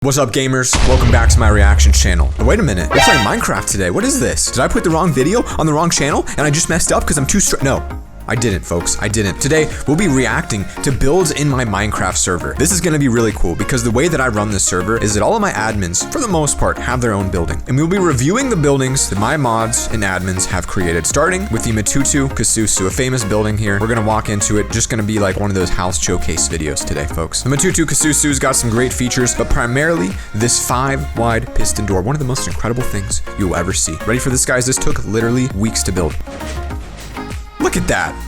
What's up, gamers? Welcome back to my reaction channel. Wait a minute, we're playing Minecraft today. What is this? Did I put the wrong video on the wrong channel and I just messed up because I'm too No, I didn't, folks. I didn't. Today, we'll be reacting to builds in my Minecraft server. This is going to be really cool because the way that I run this server is that all of my admins, for the most part, have their own building. And we'll be reviewing the buildings that my mods and admins have created, starting with the Matutu Kasusu, a famous building here. We're going to walk into it. Just going to be like one of those house showcase videos today, folks. The Matutu Kasusu's got some great features, but primarily this 5-wide piston door, one of the most incredible things you'll ever see. Ready for this, guys? This took literally weeks to build. Look at that.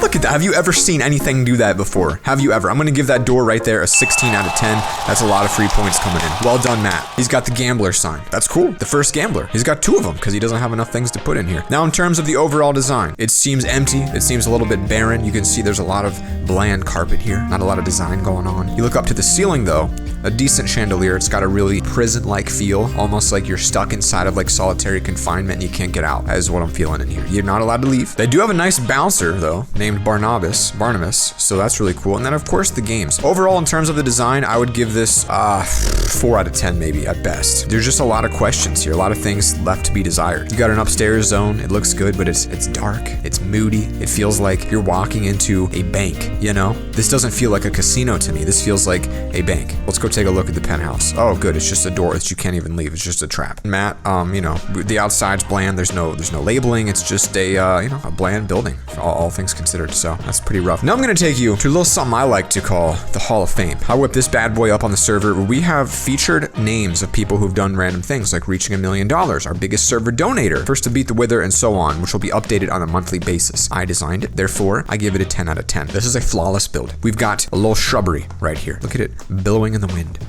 Look at that. Have you ever seen anything do that before? Have you ever? I'm going to give that door right there a 16 out of 10. That's a lot of free points coming in. Well done, Matt. He's got the gambler sign. That's cool. The first gambler. He's got 2 of them because he doesn't have enough things to put in here. Now, in terms of the overall design, it seems empty. It seems a little bit barren. You can see there's a lot of bland carpet here. Not a lot of design going on. You look up to the ceiling, though. A decent chandelier. It's got a really prison-like feel, almost like you're stuck inside of like solitary confinement and you can't get out. That is what I'm feeling in here. You're not allowed to leave. They do have a nice bouncer, though, named Barnabas, so that's really cool. And then, of course, the games. Overall, in terms of the design, I would give this 4 out of 10, maybe, at best. There's just a lot of questions here, a lot of things left to be desired. You got an upstairs zone. It looks good, but it's dark. It's moody. It feels like you're walking into a bank, you know? This doesn't feel like a casino to me. This feels like a bank. Let's go take a look at the penthouse. Oh, good. It's just a door that you can't even leave. It's just a trap. Matt, you know, the outside's bland. There's no labeling. It's just a, you know, a bland building, all things considered. So that's pretty rough. Now I'm going to take you to a little something I like to call the Hall of Fame. I whip this bad boy up on the server where we have featured names of people who've done random things like reaching $1 million, our biggest server donator, first to beat the Wither, and so on, which will be updated on a monthly basis. I designed it. Therefore, I give it a 10 out of 10. This is a flawless build. We've got a little shrubbery right here. Look at it billowing in the wind.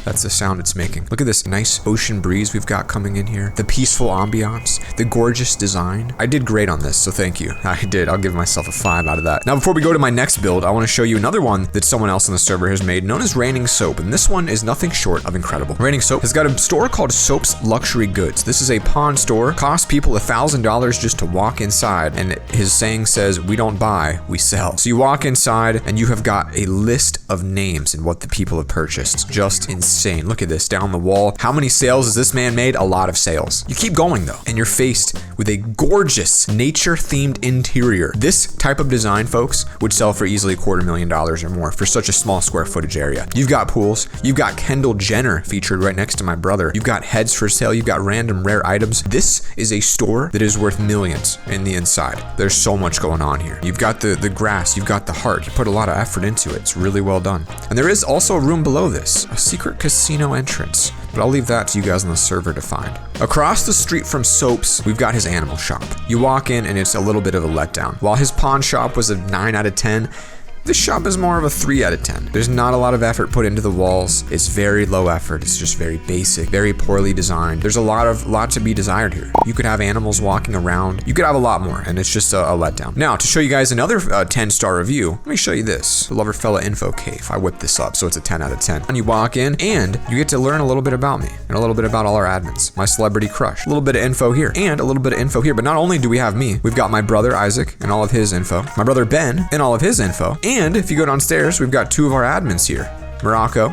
That's the sound it's making. Look at this nice ocean breeze we've got coming in here. The peaceful ambiance, the gorgeous design. I did great on this, so thank you. I did. I'll give myself a 5 out of that. Now, before we go to my next build, I want to show you another one that someone else on the server has made, known as Raining Soap. And this one is nothing short of incredible. Raining Soap has got a store called Soap's Luxury Goods. This is a pawn store. Costs people $1,000 just to walk inside. And his saying says, "We don't buy, we sell." So you walk inside and you have got a list of names and what the people have purchased. Just insane. Look at this down the wall. How many sales has this man made? A lot of sales. You keep going though, and you're faced with a gorgeous nature-themed interior. This type of design, folks, would sell for easily $250,000 or more for such a small square footage area. You've got pools. You've got Kendall Jenner featured right next to my brother. You've got heads for sale. You've got random rare items. This is a store that is worth millions in the inside. There's so much going on here. You've got the grass. You've got the heart. You put a lot of effort into it. It's really well done. And there is also a room below this, a secret casino entrance, but I'll leave that to you guys on the server to find. Across the street from Soaps, we've got his animal shop. You walk in and it's a little bit of a letdown. While his pawn shop was a 9 out of 10, this shop is more of a 3 out of 10. There's not a lot of effort put into the walls. It's very low effort. It's just very basic, very poorly designed. There's a lot to be desired here. You could have animals walking around. You could have a lot more, and it's just a letdown. Now, to show you guys another 10-star review, let me show you this. The Loverfella Info Cave. I whipped this up, so it's a 10 out of 10. And you walk in, and you get to learn a little bit about me, and a little bit about all our admins. My celebrity crush. A little bit of info here, and a little bit of info here. But not only do we have me, we've got my brother Isaac, and all of his info. My brother Ben, and all of his info. And if you go downstairs, we've got 2 of our admins here, Morocco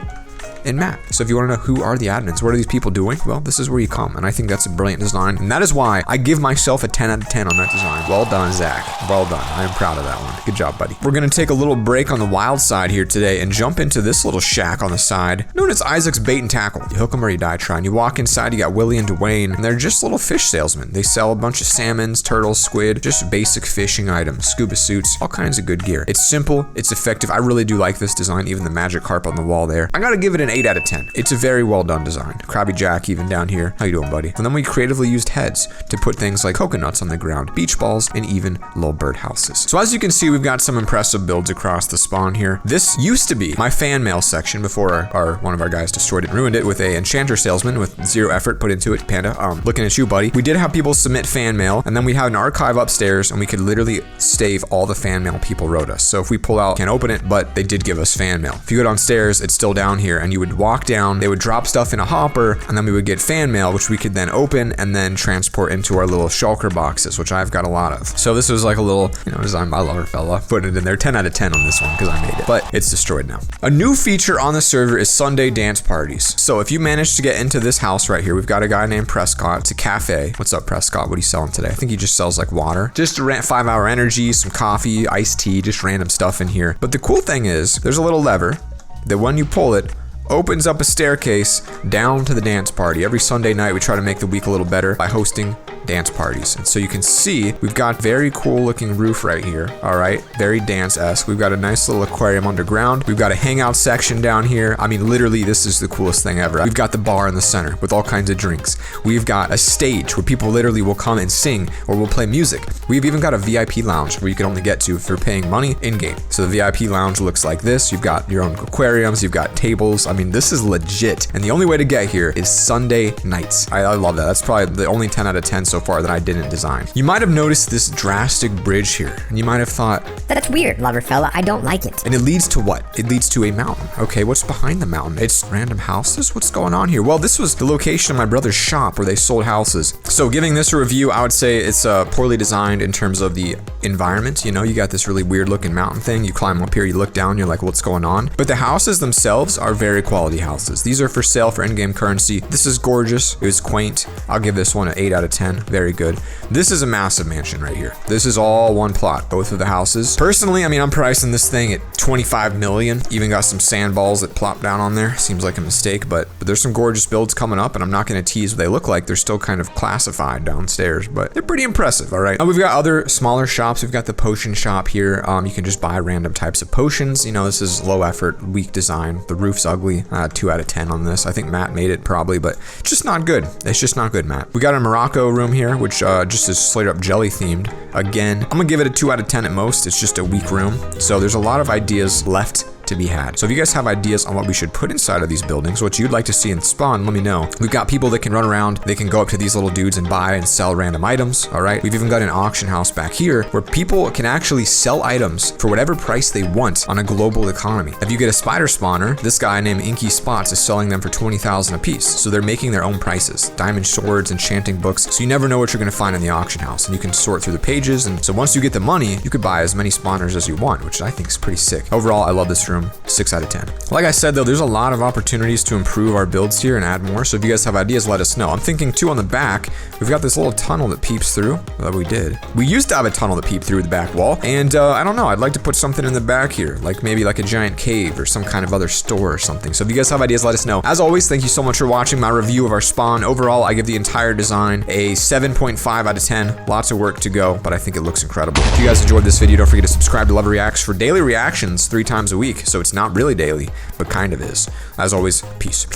and Matt. So if you want to know who are the admins, what are these people doing? Well, this is where you come, and I think that's a brilliant design, and that is why I give myself a 10 out of 10 on that design. Well done, Zach. Well done. I am proud of that one. Good job, buddy. We're gonna take a little break on the wild side here today and jump into this little shack on the side, known as Isaac's Bait and Tackle. You hook 'em or you die trying. You walk inside, you got Willie and Dwayne, and they're just little fish salesmen. They sell a bunch of salmons, turtles, squid, just basic fishing items, scuba suits, all kinds of good gear. It's simple, it's effective. I really do like this design, even the magic carp on the wall there. I gotta give it an 8 out of 10. It's a very well done design. Krabby Jack even down here. How you doing, buddy? And then we creatively used heads to put things like coconuts on the ground, beach balls, and even little bird houses. So as you can see, we've got some impressive builds across the spawn here. This used to be my fan mail section before one of our guys destroyed it and ruined it with a enchanter salesman with 0 effort put into it. Panda, looking at you, buddy. We did have people submit fan mail, and then we had an archive upstairs, and we could literally save all the fan mail people wrote us. So if we pull out, can't open it, but they did give us fan mail. If you go downstairs, it's still down here, and you would walk down, they would drop stuff in a hopper, and then we would get fan mail, which we could then open and then transport into our little shulker boxes, which I've got a lot of. So this was like a little, design by Loverfella. Putting it in there, 10 out of 10 on this one because I made it, but it's destroyed now. A new feature on the server is Sunday dance parties. So if you manage to get into this house right here, we've got a guy named Prescott. It's a cafe. What's up, Prescott? What are you selling today? I think he just sells like water. Just a 5-hour energy, some coffee, iced tea, just random stuff in here. But the cool thing is, there's a little lever that when you pull it, opens up a staircase down to the dance party. Every Sunday night, we try to make the week a little better by hosting dance parties. And so you can see we've got very cool looking roof right here. All right, very dance-esque. We've got a nice little aquarium underground. We've got a hangout section down here. I mean, literally, this is the coolest thing ever. We've got the bar in the center with all kinds of drinks. We've got a stage where people literally will come and sing or will play music. We've even got a VIP lounge where you can only get to if you're paying money in-game. So the VIP lounge looks like this. You've got your own aquariums. You've got tables. I mean, this is legit. And the only way to get here is Sunday nights. I love that. That's probably the only 10 out of 10 so far that I didn't design. You might have noticed this drastic bridge here, and you might have thought, that's weird, Loverfella. I don't like it. And it leads to what? It leads to a mountain. Okay, what's behind the mountain? It's random houses? What's going on here? Well, this was the location of my brother's shop where they sold houses. So giving this a review, I would say it's poorly designed in terms of the environment. You got this really weird looking mountain thing. You climb up here, you look down, you're like, what's going on? But the houses themselves are very quality houses. These are for sale for in-game currency. This is gorgeous. It was quaint. I'll give this one an 8 out of 10. Very good. This is a massive mansion right here. This is all one plot, both of the houses. Personally, I mean, I'm pricing this thing at 25 million. Even got some sandballs that plop down on there. Seems like a mistake, but there's some gorgeous builds coming up, and I'm not going to tease what they look like. They're still kind of classified downstairs, but they're pretty impressive, all right? Now, we've got other smaller shops. We've got the potion shop here. You can just buy random types of potions. This is low effort, weak design. The roof's ugly. 2 out of 10 on this. I think Matt made it probably, but it's just not good. It's just not good, Matt. We got a Morocco room here, which just is straight up jelly themed. Again, I'm gonna give it a 2 out of 10 at most. It's just a weak room. So there's a lot of ideas left to be had. So if you guys have ideas on what we should put inside of these buildings, what you'd like to see in Spawn, let me know. We've got people that can run around, they can go up to these little dudes and buy and sell random items, all right? We've even got an auction house back here where people can actually sell items for whatever price they want on a global economy. If you get a spider spawner, this guy named Inky Spots is selling them for 20,000 a piece. So they're making their own prices. Diamond swords, enchanting books. So you never know what you're gonna find in the auction house, and you can sort through the pages. And so once you get the money, you could buy as many spawners as you want, which I think is pretty sick. Overall, I love this room. 6 out of 10. Like I said though, there's a lot of opportunities to improve our builds here and add more. So if you guys have ideas, let us know. I'm thinking too on the back, we've got this little tunnel that peeps through. That we did. We used to have a tunnel that peeped through the back wall. And I don't know, I'd like to put something in the back here, like maybe like a giant cave or some kind of other store or something. So if you guys have ideas, let us know. As always, thank you so much for watching my review of our spawn. Overall, I give the entire design a 7.5 out of 10. Lots of work to go, but I think it looks incredible. If you guys enjoyed this video, don't forget to subscribe to Lover Reacts for daily reactions 3 times a week. So it's not really daily, but kind of is. As always, peace.